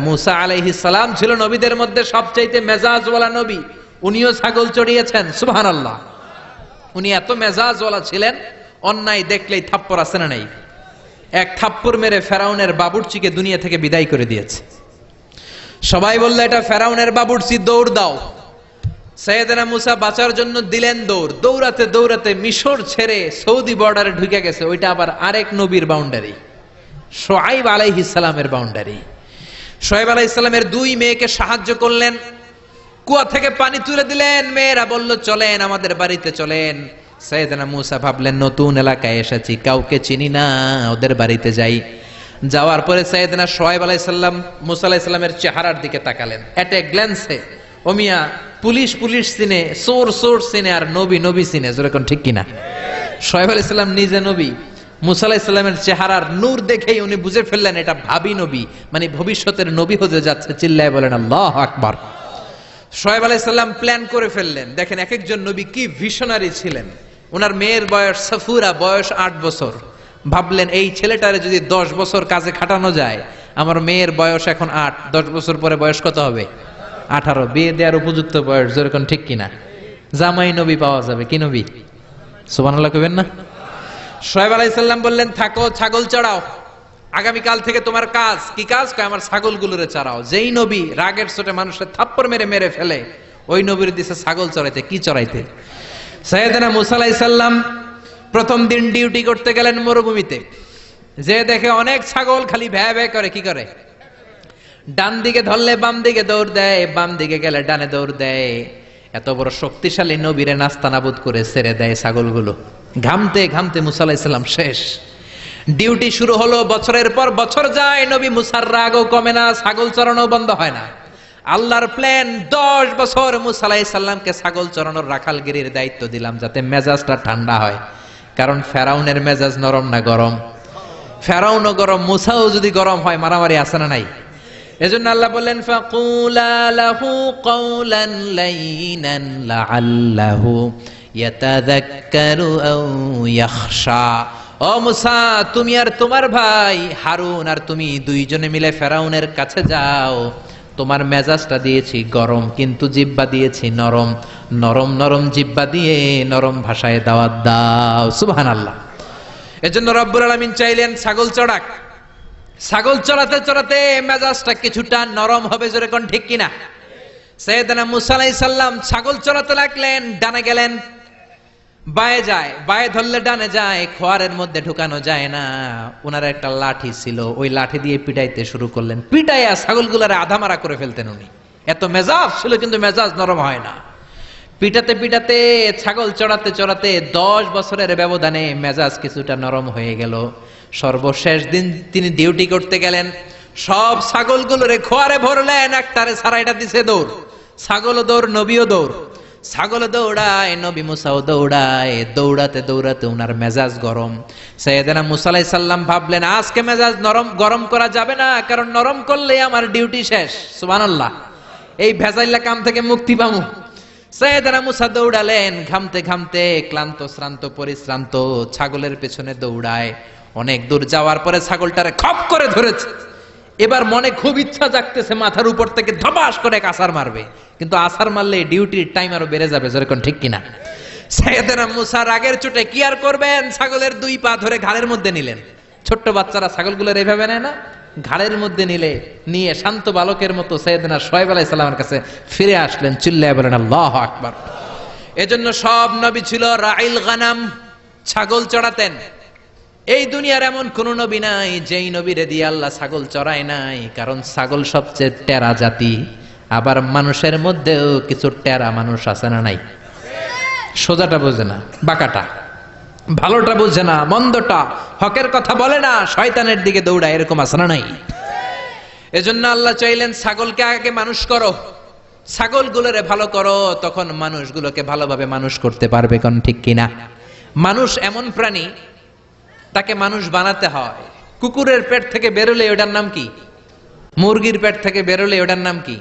মুসা আলাইহিস সালাম ছিল নবীদের মধ্যে সবচাইতে মেজাজওয়ালা নবী, উনিও ছাগল চড়িয়েছেন। সুবহানাল্লাহ। উনি এত মেজাজওয়ালা ছিলেন, অন্যায় দেখলেই থাপ্পড় আছে না নাই, এক থাপ্পড় মেরে ফেরাউনের বাবুর্চিকে দুনিয়া থেকে বিদায় করে দিয়েছে। সবাই বললো এটা ফেরাউনের বাবুর্চি, দৌড় দাও। সাইয়েদনা মুসা বাঁচার জন্য দিলেন দৌড়। দৌড়াতে দৌড়াতে মিশর ছেড়ে সৌদি বর্ডারে ঢুকে গেছে। ওইটা আবার আরেক নবীর বাউন্ডারি, শুআয়ব আলাইহিস সালামের বাউন্ডারি। শুআয়ব আলাইহিস সালামের দুই মেয়েকে সাহায্য করলেন, কুয়া থেকে পানি তুলে দিলেন। মেয়েরা বলল চলেন আমাদের বাড়িতে চলেন। সাইয়েদনা মুসা ভাবলেন নতুন এলাকায় এসেছি, কাউকে চিনি না, ওদের বাড়িতে যাই। যাওয়ার পরে সাইয়েদনা শুআয়ব আলাইহিস সালাম মুসা আলাইহিস সালামের চেহারার দিকে তাকালেন। এট এ গ্ল্যান্সে ও মিয়া, পুলিশ পুলিশ চিনে, চোর চোর চিনে, আর নবী নবী চিনে। যেরকম ঠিক কিনা? শুআয়ব আলাইহিস সালাম নিজে নবী, মুসা আলাইহিস সালামের চেহারার নূর দেখেই উনি বুঝে ফেললেন এটা ভাবি নবী, মানে ভবিষ্যতের নবী হতে যাচ্ছে। চিল্লায় বলেন আল্লাহু আকবার। শুআয়ব আলাইহিস সালাম প্ল্যান করে ফেললেন। দেখেন এক একজন নবী কি ভিশনারি ছিলেন। ওনার মেয়ের বয়স সাফুরা, বয়স 8 বছর। ভাবলেন এই ছেলেটারে যদি 10 বছর কাজে খাটানো যায়, আমার মেয়ের বয়স এখন 8, 10 বছর পরে বয়স কত হবে? 18। বিয়ে দেওয়ার উপযুক্ত বয়স। যেরকম ঠিক কিনা? জামাই নবী পাওয়া যাবে। কি নবী? সুবহানাল্লাহ কইবেন না? শুআয়ব আলাইহিস সালাম বললেন থাকো, ছাগল চড়াও, আগামীকাল থেকে তোমার কাজ। কি কাজ? আমার ছাগলগুলোরে চড়াও। যেই নবী রাগের চোটে মানুষের থাপ্পড় মেরে মেরে ফেলে, ওই নবীর দিছে ছাগল চড়াইতে। কি চড়াইতে? সাইয়েদনা মুসা আলাইহিস সালাম প্রথম দিন ডিউটি করতে গেলেন মরুভূমিতে। যে দেখে অনেক ছাগল খালি ভ্যা ভ্যা করে। কি করে? ডান দিকে ধরলে বাম দিকে দৌড় দেয়, বাম দিকে গেলে ডানে দৌড় দেয়। এত বড় শক্তিশালী নবীরে নাস্তানাবুদ করে ছেড়ে দেয় ছাগলগুলো। ঘামতে ঘামতে মুসা আলাইহিস সালাম শেষ। ডিউটি শুরু হলো, বছরের পর বছর যায়, নবী মুসার রাগও কমে না, ছাগল চড়ানো বন্ধ হয় না। আল্লাহর প্ল্যান, 10 বছর মুসা আলাইহিস সালামকে ছাগল চড়ানোর রাখালগিরির দায়িত্ব দিলাম, যাতে মেজাজটা ঠান্ডা হয়। কারণ ফেরাউনের মেজাজ নরম না গরম? ফেরাউনও গরম, মুসাও যদি গরম হয়, মারামারি আছে না নাই? এজন্য আল্লাহ বললেন ফাকুলা লাহু কাওলান লাইনান লাআল্লাহু ইয়াতাযাক্কারু আও ইয়াখশা। ও মুসা, তুমি আর তোমার ভাই হারুন আর তুমি দুইজনে মিলে ফেরাউনের কাছে যাও। তোমার মেজাজটা দিয়েছি গরম, কিন্তু জিহ্বা দিয়েছি নরম। নরম নরম জিহ্বা দিয়ে নরম ভাষায় দাওয়াত দাও। সুবহানাল্লাহ। এজন্য রব্বুল আলামিন চাইলেন ছাগল চড়াক। ছাগল চড়াতে চড়াতে মেজাজটা কিছুটা নরম হবে। জোরে কোন ঠিক কিনা? সাইয়েদনা মুসা আলাইহিস সালাম ছাগল চড়াতে লাগলেন। ডানে গেলেন, বায়ে যায়, বায়ে ধরলে ডানে যায়, খোয়ারের মধ্যে ঢুকানো যায় না। ওনার একটা লাঠি ছিল, ওই লাঠি দিয়ে পিটাইতে শুরু করলেন। পিটাইয়া ছাগলগুলারে আধামারা করে ফেলতেন উনি। এত মেজাজ ছিল, কিন্তু মেজাজ নরম হয় না। পিটাতে পিটাতে, ছাগল চড়াতে চড়াতে 10 বছরের ব্যবধানে মেজাজ কিছুটা নরম হয়ে গেল। সর্বশেষ দিন তিনি ডিউটি করতে গেলেন। সব ছাগলগুলোরে খোয়ারে ভরলেন, একটারে ছাড়াইটা দিছে দৌড়। ছাগলও দৌড়, নবীও দৌড়। ছাগল দৌড়ায়, নবী মুসাও দৌড়ায়। দৌড়াতে দৌড়াতে উনার মেজাজ গরম। সাইয়েদনা মুসা আলাইহিস সালাম ভাবলেন আজকে মেজাজ গরম করা যাবে না, কারণ নরম করলে আমার ডিউটি শেষ। সুবহানাল্লাহ। এই ভেজাইলা কাম থেকে মুক্তি পামু। সাইয়েদনা মুসা দৌড়ালেন, ঘামতে ঘামতে ক্লান্ত শ্রান্ত পরিশ্রান্ত, ছাগলের পেছনে দৌড়ায়। অনেক দূর যাওয়ার পরে ছাগলটারে খপ করে ধরেছে। এবার মনে খুব ইচ্ছা জাগতেছে মাথার উপর থেকে ধপাস করে এক আছাড় মারবে, কিন্তু আছাড় মারলে ডিউটির টাইম আরো বেড়ে যাবে। যেরকম ঠিক কিনা? সাইয়েদনা মুসা রাগের চোটে কি আর করবেন, ছাগলের 2 পা ধরে ঘাড়ের মধ্যে নিলেন। ছোট্ট বাচ্চারা ছাগলগুলোর এভাবে নেয় না, ঘাড়ের মধ্যে নিয়ে শান্ত বালকের মতো সাইয়েদনা শুআয়ব আলাইহিস সালামের কাছে ফিরে আসলেন। চিল্লায়ে বলেন আল্লাহু আকবার। এজন্য সব নবী ছিল রাইল গানাম, ছাগল চড়াতেন। এই দুনিয়ার এমন কোন নবী নাই যেই নবীরে দিয়ে আল্লাহ ছাগল চড়ায় নাই, কারণ ছাগল সবচেয়ে টেরা জাতি। আবার মানুষের মধ্যেও কিছু টেরা মানুষ আছে না নাই? সোজাটা বোঝে না, বাঁকাটা, ভালোটা বোঝে না, মন্দটা, হকের কথা বলে না, শয়তানের দিকে দৌড়ায়, এরকম আছে না নাই? এজন্য আল্লাহ চাইলেন ছাগলকে আগে মানুষ করো, ছাগলগুলোরে ভালো করো, তখন মানুষগুলোকে ভালোভাবে মানুষ করতে পারবে। কোন ঠিক কিনা? মানুষ এমন প্রাণী, তাকে মানুষ বানাতে হয়। কুকুরের পেট থেকে বেরোলে ওটার নাম কি? মুরগির পেট থেকে বেরোলে ওটার নাম কি?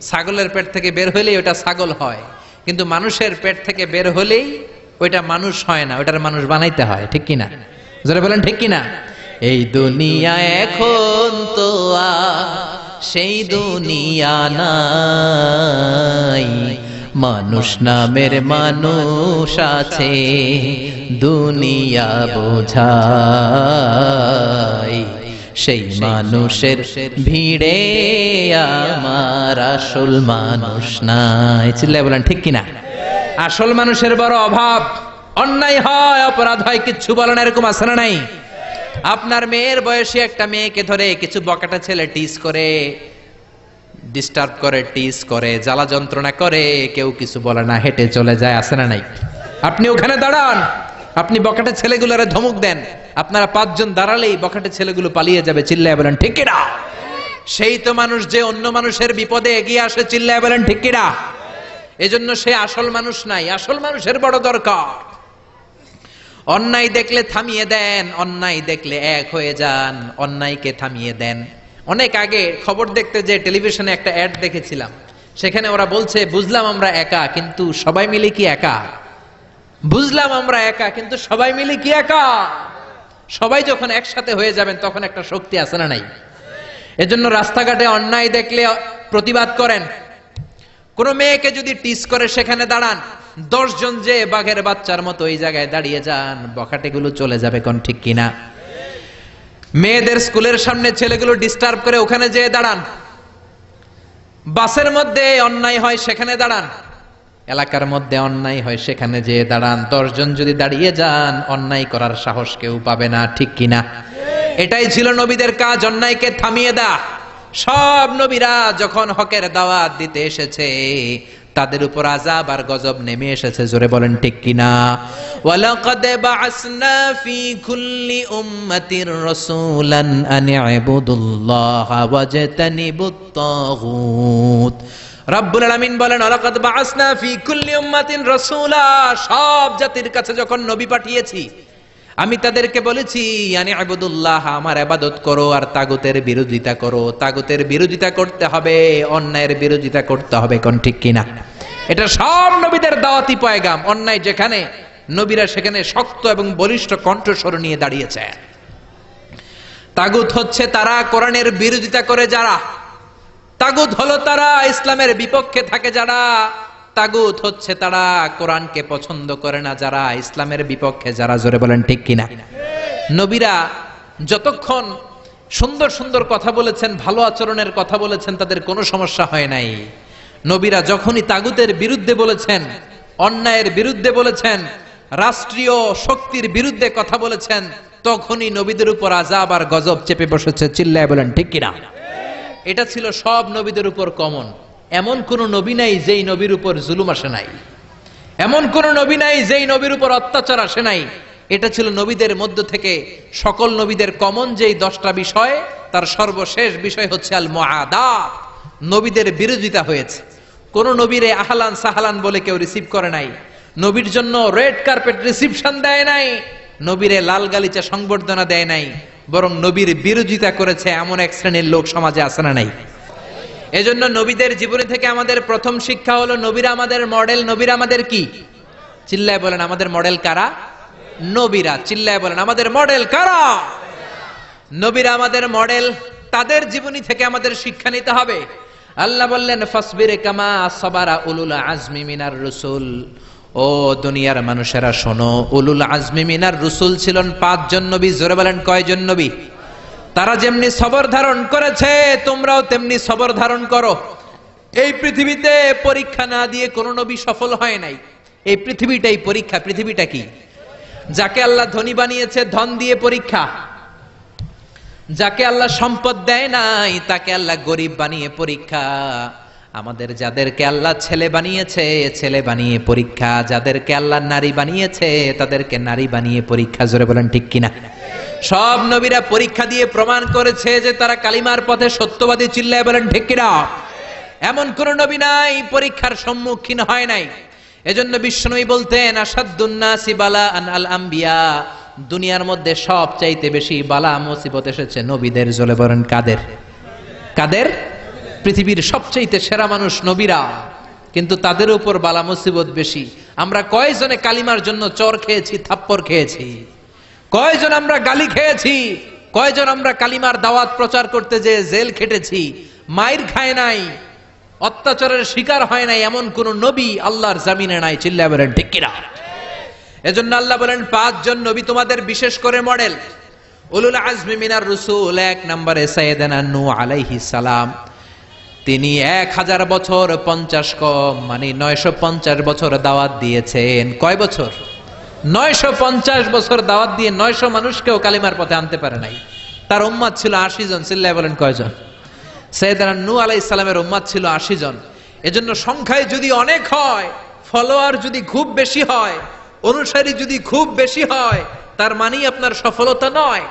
ছাগলের পেট থেকে বের হলেই ওটা ছাগল হয়। কিন্তু মানুষের পেট থেকে বের হলেই ওইটা মানুষ হয় না, ওটার মানুষ বানাইতে হয়। ঠিক কিনা? যারা বলেন ঠিক কিনা? এই দুনিয়া এখন তো সেই দুনিয়া নাই, মানুষ নামের মানুষ আছে, দুনিয়া বোঝায়, সেই মানুষের ভিড়ে আমার আসল মানুষ নাই। চিল্লায় বলেন ঠিক কিনা? আসল মানুষের বড় অভাব। অন্যায় হয়, অপরাধ হয়, কিচ্ছু বলে না, এরকম আছে না নাই? আপনার মেয়ের বয়সী একটা মেয়েকে ধরে কিছু বকাটা ছেলে টিজ করে, ডিস্টার্ব করে, টিজ করে, জ্বালা যন্ত্রণা করে, কেউ কিছু বলে না, হেঁটে চলে যায়, আছে না নাই? আপনি ওখানে দাঁড়ান, আপনি বকাটে ছেলেগুলোরে ধমক দেন, আপনারা 5 জন দাঁড়ালেই বকাটে ছেলেগুলো পালিয়ে যাবে। চিল্লায় বলেন ঠিক কিনা? সেই তো মানুষ যে অন্য মানুষের বিপদে এগিয়ে আসে। চিল্লায় বলেন ঠিক কিনা? এজন্য সে আসল মানুষ নাই। আসল মানুষের বড় দরকার। অন্যায় দেখলে থামিয়ে দেন, অন্যায় দেখলে এক হয়ে যান, অন্যায়কে থামিয়ে দেন। অনেক আগে খবর দেখতে যে টেলিভিশনে একটা অ্যাড দেখেছিলাম, সেখানে ওরা বলছে, বুঝলাম আমরা একা, কিন্তু সবাই মিলে কি একা? বুঝলাম আমরা একা, কিন্তু সবাই মিলে কি একা? সবাই যখন একসাথে হয়ে যাবেন তখন একটা শক্তি আছে না নাই? এজন্য রাস্তাঘাটে অন্যায় দেখলে প্রতিবাদ করেন। কোন মেয়েকে যদি টিস করে সেখানে দাঁড়ান, 10 জন যে বাঘের বাচ্চার মতো এই জায়গায় দাঁড়িয়ে যান, বখাটেগুলো চলে যাবে। কোন ঠিক কিনা? মেয়েদের স্কুলের সামনে ছেলেগুলো ডিস্টার্ব করে, ওখানে যেয়ে দাঁড়ান। বাসের মধ্যে অন্যায় হয়, সেখানে দাঁড়ান। এলাকার মধ্যে অন্যায় হয়, সেখানে যেয়ে দাঁড়ান। 10 জন যদি দাঁড়িয়ে যান, অন্যায় করার সাহস কেউ পাবে না। ঠিক কিনা? এটাই ছিল নবীদের কাজ, অন্যায়কে থামিয়ে দেয়া। সব নবীরা যখন হকের দাওয়াত দিতে এসেছে, তাদের উপর আযাব আর গজব নেমে এসেছে। জোরে বলেন ঠিক কিনা? ওয়ালাকাদ বা'আসনা ফি কুল্লি উম্মাতির রাসূলান আন ইবুদুল্লাহা ওয়াজতানিবুত তাগুত। রব্বুল আলামিন বলেন, ওয়ালাকাদ বা'আসনা ফি কুল্লি উম্মাতিন রাসূলা, সব জাতির কাছে যখন নবী পাঠিয়েছি, আমি তাদেরকে বলেছি, আনি ইবুদুল্লাহ, আমার ইবাদত করো, আর তাগুতের বিরোধিতা করো। তাগুতের বিরোধিতা করতে হবে, অন্যায়ের বিরোধিতা করতে হবে। কোন ঠিক কিনা? এটা সব নবীদের দাওয়াতি পয়গাম। অন্যায় যেখানে, নবীরা সেখানে শক্ত এবং বলিষ্ঠ কণ্ঠস্বর নিয়ে দাঁড়িয়েছে। তাগুত হচ্ছে তারা কোরআনের বিরোধিতা করে যারা, তাগুত হলো তারা ইসলামের বিপক্ষে থাকে যারা, তাগুত হচ্ছে তারা কোরআনকে পছন্দ করে না যারা, ইসলামের বিপক্ষে যারা। জোরে বলেন ঠিক কিনা? নবীরা যতক্ষণ সুন্দর সুন্দর কথা বলেছেন, ভালো আচরণের কথা বলেছেন, তাদের কোনো সমস্যা হয় নাই। নবীরা যখনই তাগুতের বিরুদ্ধে বলেছেন, অন্যায়ের বিরুদ্ধে বলেছেন, রাষ্ট্রীয় শক্তির বিরুদ্ধে কথা বলেছেন, তখনই নবীদের উপর আযাব আর গজব চেপে বসেছে। চিল্লায় বলেন ঠিক কিনা? এটা ছিল সব নবীদের উপর কমন। এমন কোন নবী নাই যেই নবীর উপর জুলুম আসে নাই, এমন কোন নবী নাই যেই নবীর উপর অত্যাচার আসে নাই। এটা ছিল নবীদের মধ্য থেকে সকল নবীদের কমন যেই 10টা বিষয়, তার সর্বশেষ বিষয় হচ্ছে আল মুআদাত। নবীদের বিরোধিতা হয়েছে। কোন নবীরে আহলান সাহালান বলে কেউ রিসিভ করে নাই, নবীর জন্য রেড কার্পেট রিসিপশন দেয় নাই, নবীরে লাল গালিচা সংবর্ধনা দেয় নাই, বরং নবীর বিরোধিতা করেছে এমন এক শ্রেণীর লোক সমাজে আছে না নাই? এজন্য নবীদের জীবনী থেকে আমাদের প্রথম শিক্ষা হলো, নবীরা আমাদের মডেল। নবীরা আমাদের কি? চিল্লায় বলেন, আমাদের মডেল কারা? নবীরা। চিল্লায় বলেন, আমাদের মডেল কারা? নবীরা আমাদের মডেল। তাদের জীবনী থেকে আমাদের শিক্ষা নিতে হবে। আল্লাহ বললেন, ফাসবির কামা সাবারা উলুল আজমি মিনার রসুল। ও দুনিয়ার মানুষেরা শোনো, উলুল আজমি মিনার রসুল ছিলেন 5 জন নবী। জোরে বলেন কয়জন নবী? তারা যেমনি সবর ধারণ করেছে, তোমরাও তেমনি সবর ধারণ করো। এই পৃথিবীতে পরীক্ষা না দিয়ে কোন নবী সফল হয় নাই। এই পৃথিবীটাই পরীক্ষা। পৃথিবীটা কি? যাকে আল্লাহ ধনী বানিয়েছে ধন দিয়ে পরীক্ষা, যাকে আল্লাহ সম্পদ দেয় নাই তাকে আল্লাহ গরিব বানিয়ে পরীক্ষা। আমাদের যাদেরকে আল্লাহ ছেলে বানিয়েছে ছেলে বানিয়ে পরীক্ষা, যাদেরকে আল্লাহ নারী বানিয়েছে তাদেরকে নারী বানিয়ে পরীক্ষা। জোরে বলেন ঠিক কিনা? সব নবীরা পরীক্ষা দিয়ে প্রমাণ করেছে যে তারা কালিমার পথে সত্যবাদী। চিল্লায় বলেন ঠিক কিনা? এমন কোন নবী নাই পরীক্ষার সম্মুখীন হয় নাই। এজন্য বিশ্বনবী বলতেন, আসাদ্দুন নাসি বালাআন আল আম্বিয়া। দুনিয়ার মধ্যে সবচাইতে বেশি বালা মুসিবত এসেছে নবীদের। জোরে বলেন কাদের? কাদের? পৃথিবীর সবচাইতে সেরা মানুষ নবীরা, কিন্তু তাদের উপর বালা মুসিবত বেশি। আমরা কয়জনে কালিমার জন্য চর খেয়েছি, থাপ্পড় খেয়েছি? কয়জন আমরা গালি খেয়েছি? কয়জন আমরা কালিমার দাওয়াত প্রচার করতে যে জেল খেটেছি? মাইর খায় নাই, অত্যাচারের শিকার হয় নাই, এমন কোন নবী আল্লাহর জামিনে নাই। চিল্লায়া বলেন ঠিক কিনা? এজন্য আল্লাহ বলেন 5 জন নবী তোমাদের বিশেষ করে মডেল। উলুল আজমি মিনার রসুল, 1 নম্বরে সাইয়েদানা নূহ আলাইহিস সালাম। তিনি 1000 বছর 50 কম মানে 950 বছর দাওয়াত দিয়েছেন। কয় বছর? 950 বছর দাওয়াত দিয়ে 900 মানুষকেও কালিমার পথে আনতে পারে নাই। তার উম্মত ছিল 80 জন। চিল্লায়া বলেন কয়জন? সাইয়েদানা নূহ আলাইহিস সালামের উম্মত ছিল 80 জন। এজন্য সংখ্যায় যদি অনেক হয়, ফলোয়ার যদি খুব বেশি হয়, অনুসারী যদি খুব বেশি হয়, তার মানেই আপনার সফলতা নয়।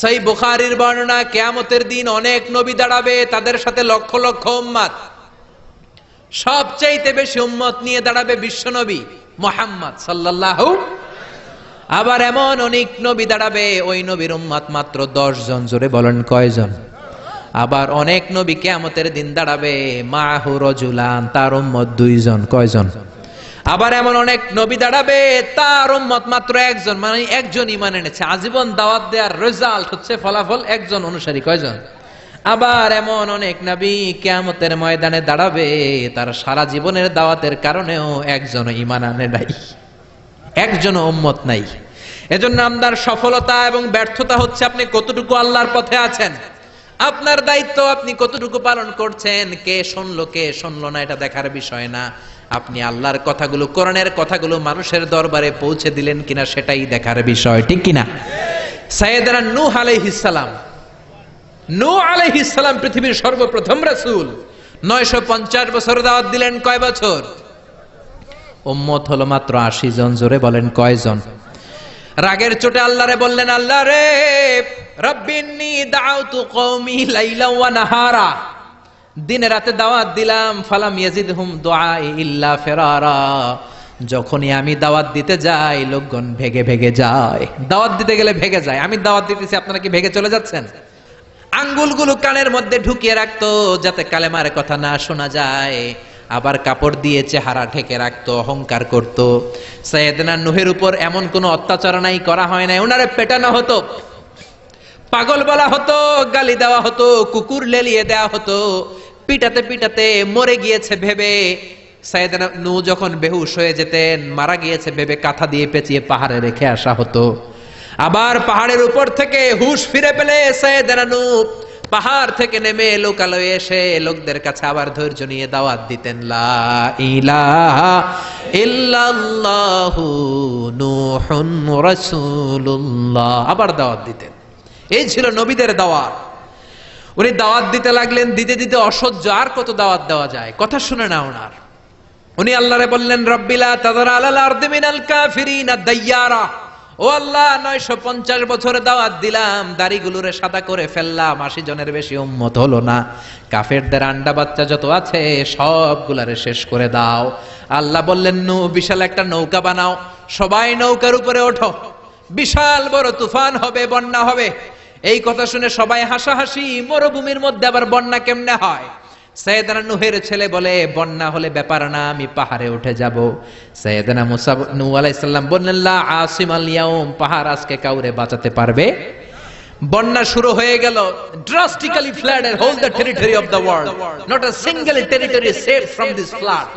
সহিহ বুখারীর বর্ণনা, কিয়ামতের দিন অনেক নবী দাঁড়াবে, তাদের সাথে লক্ষ লক্ষ উম্মত। সবচাইতে বেশি উম্মত নিয়ে দাঁড়াবে বিশ্বনবী মুহাম্মদ সাল্লাল্লাহু। আবার এমন অনেক নবী দাঁড়াবে, ওই নবীর উম্মত মাত্র 10 জন। জোরে বলেন কয়জন? আবার অনেক নবী কিয়ামতের দিন দাঁড়াবে, মাহু রাজুলান, তার উম্মত 2 জন। কয়জন? আবার এমন অনেক নবী দাঁড়াবে, তার উম্মত মাত্র 1 জন, মানে একজন ঈমান এনেছে। আজীবন দাওয়াত দেওয়ার রেজাল্ট হচ্ছে ফলাফল 1 জন অনুসারী। কয়জন? আবার এমন অনেক নবী কিয়ামতের ময়দানে দাঁড়াবে, তার সারা জীবনের দাওয়াতের কারণেও 1 জন ঈমান আনে নাই, 1 জন উম্মত নাই। এজন্য আপনার সফলতা এবং ব্যর্থতা হচ্ছে আপনি কতটুকু আল্লাহর পথে আছেন। আপনার দায়িত্ব আপনি কতটুকু পালন করছেন। কে শুনলো কে শুনলো না এটা দেখার বিষয় না। আপনি আল্লাহর কথাগুলো, কোরআনের কথাগুলো মানুষের দরবারে পৌঁছে দিলেন কিনা সেটাই দেখার বিষয়। ঠিক কিনা? সাইয়েদনা নূহ আলাইহিস সালাম, নূহ আলাইহিস সালাম পৃথিবীর সর্বপ্রথম রাসূল। 950 বছর দাওয়াত দিলেন। কয় বছর? উম্মত হলো মাত্র 80 জন। জোরে বলেন কয়জন? রাগের চোটে আল্লাহরে বললেন, আল্লাহ রে, রব্বিন্নী দাউতু কওমি লাইলা ওয়া নাহারা, দিনে রাতে দাওয়াত দিলাম, ফালাম ইয়াজিদহুম দুআই ইল্লা ফিরারা। যখনই আমি দাওয়াত দিতে যাই, লোকজন ভেগে ভেগে যায়। দাওয়াত দিতে গেলে ভেগে যায়। আমি দাওয়াত দিতেছি, আপনারা কি ভেগে চলে যাচ্ছেন? আঙ্গুলগুলো কানের মধ্যে ঢুকিয়ে রাখতো যাতে কালেমার কথা না শোনা যায়। আবার কাপড় দিয়ে চেহারা ঢেকে রাখতো, অহংকার করত। সাইয়েদনা নূহের উপর এমন কোনো অত্যাচার নাই, করা হয় নাই। ওনারে পেটানো হতো, পাগল বলা হতো, গালি দেওয়া হতো, কুকুর লেলিয়ে দেওয়া হতো, পিটাতে পিটাতে মরে গিয়েছে ভেবে। সাইয়েদনা নূহ যখন বেহুশ হয়ে যেতেন, মারা গিয়েছে ভেবে কাঁথা দিয়ে পেঁচিয়ে পাহাড়ে রেখে আসা হতো। আবার পাহাড়ের উপর থেকে হুশ ফিরে পেলে সাইয়েদনা নূহ পাহাড় থেকে নেমে লোকালয়ে এসে লোকদের কাছে আবার ধৈর্য নিয়ে দাওয়াত দিতেন। লা ইলাহা ইল্লাল্লাহু নূহুন রাসূলুল্লাহ, আবার দাওয়াত দিতেন। এই ছিল নবীদের দাওয়াত। উনি দাওয়াত দিতে লাগলেন, দিতে দিতে অসহ্য, আর কত দাওয়াত দেওয়া যায়, কথা শুনে না ওনার। উনি আল্লাহরে বললেন, রব্বিলা তাযারা আলাল আরদি মিনাল কাফিরিনা দাইয়ারা। ও আল্লাহ, 950 বছর দাওয়াত দিলাম, দাড়িগুলোরে সাদা করে ফেললাম, 80 জনের বেশি উম্মত হলো না। কাফেরদের আন্ডা বাচ্চা যত আছে সবগুলারে শেষ করে দাও। আল্লাহ বললেন, নূহ, বিশাল একটা নৌকা বানাও, সবাই নৌকার উপরে ওঠো, বিশাল বড় তুফান হবে, বন্যা হবে। এই কথা শুনে সবাই হাসাহাসি। মরুভূমির মধ্যে আবার বন্যা কেমনে হয়? সাইয়েদনা নূহের ছেলে বলে, বন্যা হলে ব্যাপার না, আমি পাহাড়ে উঠে যাব। সাইয়েদনা মুসা নূহ আলাইহিস সালাম বললেন, লা আসিমাল ইয়াউম, পাহাড় আজকে কাউরে বাঁচাতে পারবে। বন্যা শুরু হয়ে গেল। Drastically flooded whole the territory of the world, not a single territory save from this flood.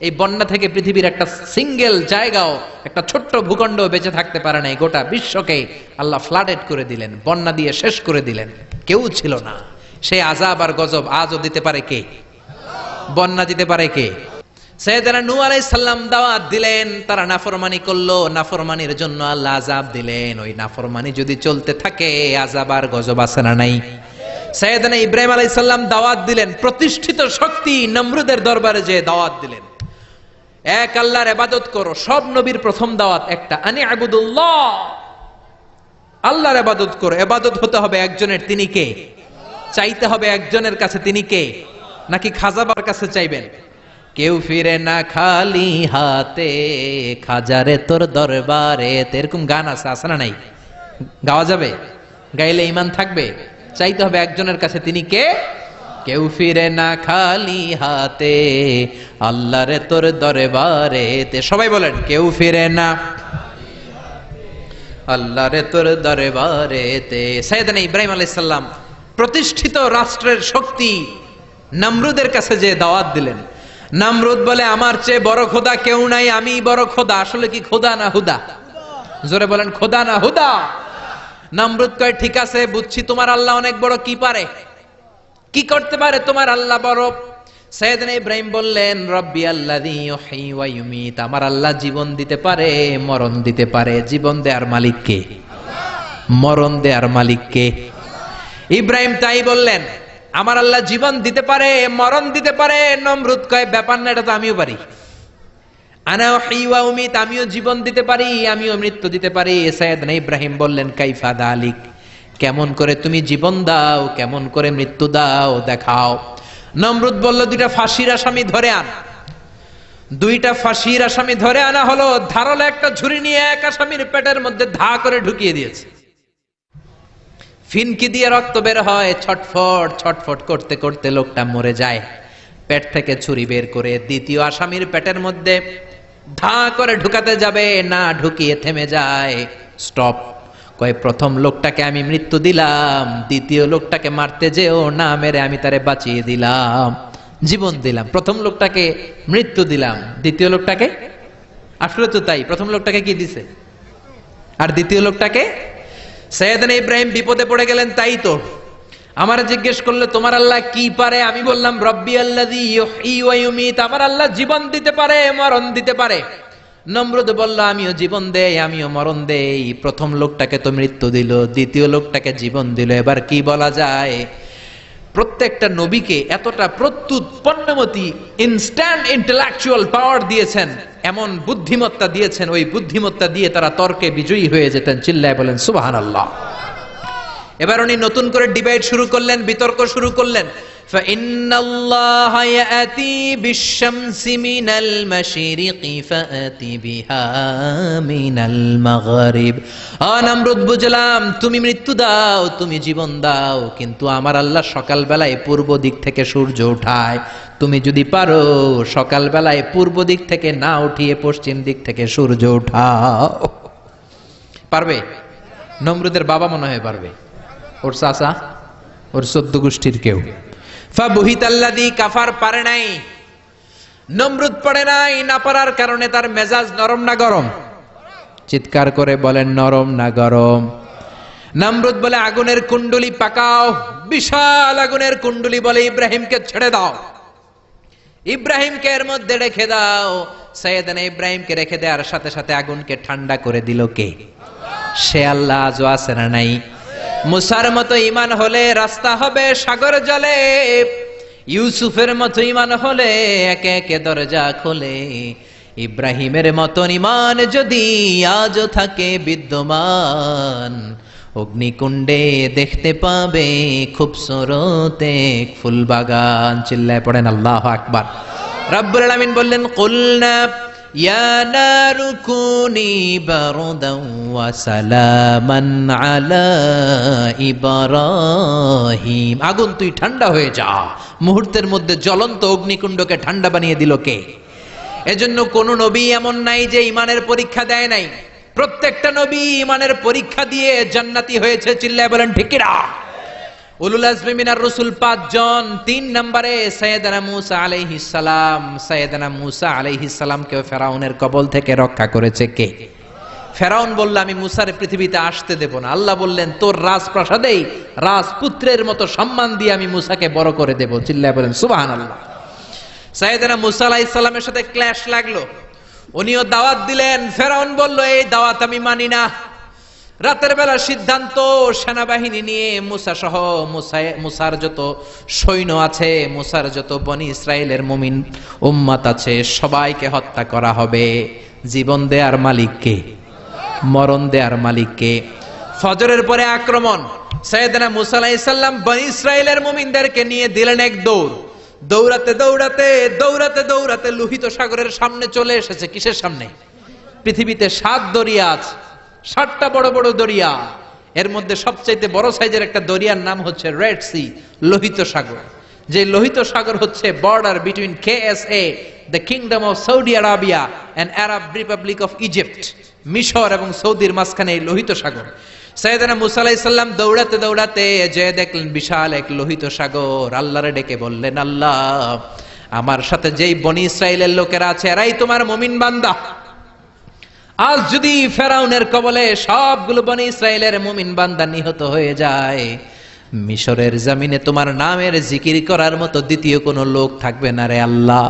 এই বন্যা থেকে পৃথিবীর একটা সিঙ্গেল জায়গাও, একটা ছোট্ট ভূখণ্ড বেঁচে থাকতে পারে নাই। গোটা বিশ্বকে আল্লাহ ফ্লাডেড করে দিলেন, বন্যা দিয়ে শেষ করে দিলেন। কেউ ছিল না। সেই আযাব আর গজব আজও দিতে পারে কে? বন্যা দিতে পারে কে? সাইয়েদনা নূহ আলাইহিস সালাম দাওয়াত দিলেন, তারা নাফরমানি করলো, নাফরমানির জন্য আল্লাহ আযাব দিলেন। ওই নাফরমানি যদি চলতে থাকে, আযাব আর গজব আছে না নাই? সাইয়েদনা ইব্রাহিম আলাইহিস সালাম দাওয়াত দিলেন, প্রতিষ্ঠিত শক্তি নমরুদের দরবারে যে দাওয়াত দিলেন, এক আল্লাহর ইবাদত করো। সব নবীর প্রথম দাওয়াত একটা, আনি আবুদুল্লাহ, আল্লাহর ইবাদত করো। ইবাদত হতে হবে একজনের, তিনি কে? চাইতে হবে একজনের কাছে, তিনি কে? নাকি খাজাবার কাছে চাইবেন? কেউ ফিরে না খালি হাতে, খাজারে তোর দরবারে। এরকম গান আছে, আছে না নাই? গাওয়া যাবে? গাইলে ঈমান থাকবে। চাইতে হবে একজনের কাছে, তিনি কে? কেউ ফিরে না খালি হাতে, আল্লাহরে তোর দরবারে। সবাই বলেন, কেউ ফিরে না আল্লাহরে তোর দরবারে। সাইয়েদনা ইব্রাহিম আলাইহিস সালাম প্রতিষ্ঠিত রাষ্ট্রের শক্তি, নমরুদের কাছে যে দাওয়াত দিলেন, নমরুদ বলে আমার চেয়ে বড় খোদা কেউ নাই, আমি বড় খোদা। আসলে কি খোদা না হুদা? জোরে বলেন, খোদা না হুদা? নমরুদ কয় ঠিক আছে, বুঝছি তোমার আল্লাহ অনেক বড়, কি পারে, কি করতে পারে তোমার আল্লাহ বড়। সাইয়েদনা ইব্রাহিম বললেন রব্বি আল্লাযী ইউহয়ী ওয়া ইউমীত, আমার আল্লাহ জীবন দিতে পারে, মরণ দিতে পারে। জীবন দেয়ার মালিক কে? মরণ দেয়ার মালিক কে? ইব্রাহিম তাই বললেন, আমার আল্লাহ জীবন দিতে পারে, মরণ দিতে পারে। নমরুদ কয় ব্যাপার না, এটা তো আমিও পারি। আনা উহয়ী ওয়া উমীত, আমিও জীবন দিতে পারি, আমিও মৃত্যু দিতে পারি। সাইয়েদনা ইব্রাহিম বললেন কাইফা যালিক, কেমন করে তুমি জীবন দাও, কেমন করে মৃত্যু দাও দেখাও। নমরুদ বলল দুইটা ফাঁসির আসামি ধরে আন। দুইটা ফাঁসির আসামি ধরে আনা হলো। ধারালো একটা ছুরি নিয়ে এক আসামির পেটের মধ্যে ধা করে ঢুকিয়ে দিয়েছে। ফিনকি দিয়ে রক্ত বের হয়, ছটফট ছটফট করতে করতে লোকটা মরে যায়। পেট থেকে ছুরি বের করে দ্বিতীয় আসামির পেটের মধ্যে ধা করে ঢুকাতে যাবে, না ঢুকিয়ে থেমে যায়। স্টপ। কয় প্রথম লোকটাকে আমি মৃত্যু দিলাম, দ্বিতীয় লোকটাকে মারতে যেও না, মেরে আমি তারে বাঁচিয়ে দিলাম, জীবন দিলাম। প্রথম লোকটাকে মৃত্যু দিলাম, দ্বিতীয় লোকটাকে, আসলে তো তাই, প্রথম লোকটাকে কি দিছে আর দ্বিতীয় লোকটাকে। সাইয়েদনা ইব্রাহিম বিপদে পড়ে গেলেন। তাই তো আমার জিজ্ঞেস করলে তোমার আল্লাহ কি পারে, আমি বললাম রব্বি আল্লাযী ইউহয়ী ওয়া ইউমীত, আমার আল্লাহ জীবন দিতে পারে, মরণ দিতে পারে। নমরুদ বলল আমিও জীবন দেই, আমিও মরণ দেই। প্রথম লোকটাকে তো মৃত্যু দিল, দ্বিতীয় লোকটাকে জীবন দিল, এবার কি বলা যায়? প্রত্যেকটা নবীকে এতটা প্রত্যুত পণ্যমতি ইনস্ট্যান্ট ইন্টেলেকচুয়াল পাওয়ার দিয়েছেন, এমন বুদ্ধিমত্তা দিয়েছেন, ওই বুদ্ধিমত্তা দিয়ে তারা তর্কে বিজয়ী হয়ে যেতেন। চিল্লায় বলেন সুবহানাল্লাহ। এবার উনি নতুন করে ডিবেট শুরু করলেন, বিতর্ক শুরু করলেন। فإن الله يأتي بالشمس من المشرق فأتي بها من المغرب। নমরুদ বুঝলাম, তুমি মৃত্যু দাও, তুমি জীবন দাও, কিন্তু আমার আল্লাহ সকাল বেলায় পূর্ব দিক থেকে সূর্য উঠায়। তুমি যদি পারো সকাল বেলায় পূর্ব দিক থেকে না উঠিয়ে পশ্চিম দিক থেকে সূর্য উঠাও। পারবে? নমরুদের বাবা মনে হয় পারবে, ওর চাচা, ওর 14 গোষ্ঠীর কেউ। ফাবুহিতাল্লাযী কাফার, পারে নাই। নমরুদ পারে নাই, না পারার কারণে তার মেজাজ নরম না গরম? চিৎকার করে বলেন নরম না গরম? নমরুদ বলে আগুনের কুণ্ডলি পাকাও, বিশাল আগুনের কুণ্ডলি, বলে ইব্রাহিমকে ছেড়ে দাও, ইব্রাহিমকে এর মধ্যে রেখে দাও। সাইয়েদনা ইব্রাহিমকে রেখে দেওয়ার সাথে সাথে আগুনকে ঠান্ডা করে দিল কে? সে আল্লাহ আজও আছে না নাই? মুসার মতো ঈমান হলে রাস্তা হবে সাগর জলে, ইউসুফের মতো ঈমান হলে একে একে দরজা খোলে। ইব্রাহিমের মতন ঈমান যদি আজও থাকে বিদ্যমান, অগ্নিকুণ্ডে দেখতে পাবে খুবসুরত এক ফুলবাগান। চিল্লায় পড়েন আল্লাহু আকবার। রব্বুল আলামিন বললেন কুলনা ইয়া নারু কুনি বারদান ওয়া সালামান আলা ইব্রাহিম, আগুন তুই ঠান্ডা হয়ে যা। মুহূর্তের মধ্যে জ্বলন্ত অগ্নিকুণ্ডকে ঠান্ডা বানিয়ে দিল কে? এজন্য কোন নবী এমন নাই যে ঈমানের পরীক্ষা দেয় নাই। প্রত্যেকটা নবী ঈমানের পরীক্ষা দিয়ে জান্নাতি হয়েছে। চিল্লায় বলেন ঠিক কি না? উলুল আজমি মিনার রাসূল 5 জন। 3 নম্বরে সাইয়েদনা মূসা আলাইহিস সালাম। সাইয়েদনা মূসা আলাইহিস সালামকে ফেরাউনের কবল থেকে রক্ষা করেছে কে? ফেরাউন বলল আমি মূসার পৃথিবীতে আসতে দেব না। আল্লাহ বললেন তোর রাজপ্রাসাদেই রাজপুত্রের মতো সম্মান দিয়ে আমি মূসাকে বড় করে দেব। চিল্লায় বলেন সুবহানাল্লাহ। সাইয়েদনা মূসা আলাইহিস সালামের সাথে ক্ল্যাশ লাগলো, উনিও দাওয়াত দিলেন। ফেরাউন বলল এই দাওয়াত আমি মানি না। রাতের বেলা সিদ্ধান্ত, সেনাবাহিনী নিয়ে মূসা সহ মূসার যত সৈন্য আছে, মূসার যত বনি ইসরায়েলের মুমিন উম্মত আছে, সবাইকে হত্যা করা হবে। জীবন দেয়ার মালিক কে? মরণ দেয়ার মালিক কে? ফজরের পরে আক্রমণ। সাইয়েদনা মূসা আলাইহিস সালাম বনি ইসরায়েলের মুমিনদেরকে নিয়ে দিলেন এক দৌড়। দৌড়াতে দৌড়াতে দৌড়াতে দৌড়াতে লোহিত সাগরের সামনে চলে এসেছে। কিসের সামনে? পৃথিবীতে 7 দরিয়া আছে, 7টা বড় বড় দরিয়া। এর মধ্যে সবচাইতে বড় সাইজের একটা দরিয়ার নাম হচ্ছে রেড সি, লোহিত সাগর। যে লোহিত সাগর হচ্ছে border between KSA, the kingdom of Saudi Arabia, and Arab Republic of Egypt. মিশর এবং সৌদির মাঝখানে এই লোহিত সাগর। সাইয়েদনা মুসা আলাইহিস সালাম দৌড়াতে দৌড়াতে যে দেখলেন বিশাল এক লোহিত সাগর। আল্লাহরে ডেকে বললেন, আল্লাহ, আমার সাথে যেই বনি ইসরাইলের লোকেরা আছে এরাই তোমার মুমিন বান্দা। আজ যদি ফেরাউনের কবলে সবগুলো বনি ইসরাইলের মুমিন বান্দা নিহত হয়ে যায়, মিশরের জমিনে তোমার নামের জিকির করার মতো দ্বিতীয় কোনো লোক থাকবে না রে আল্লাহ।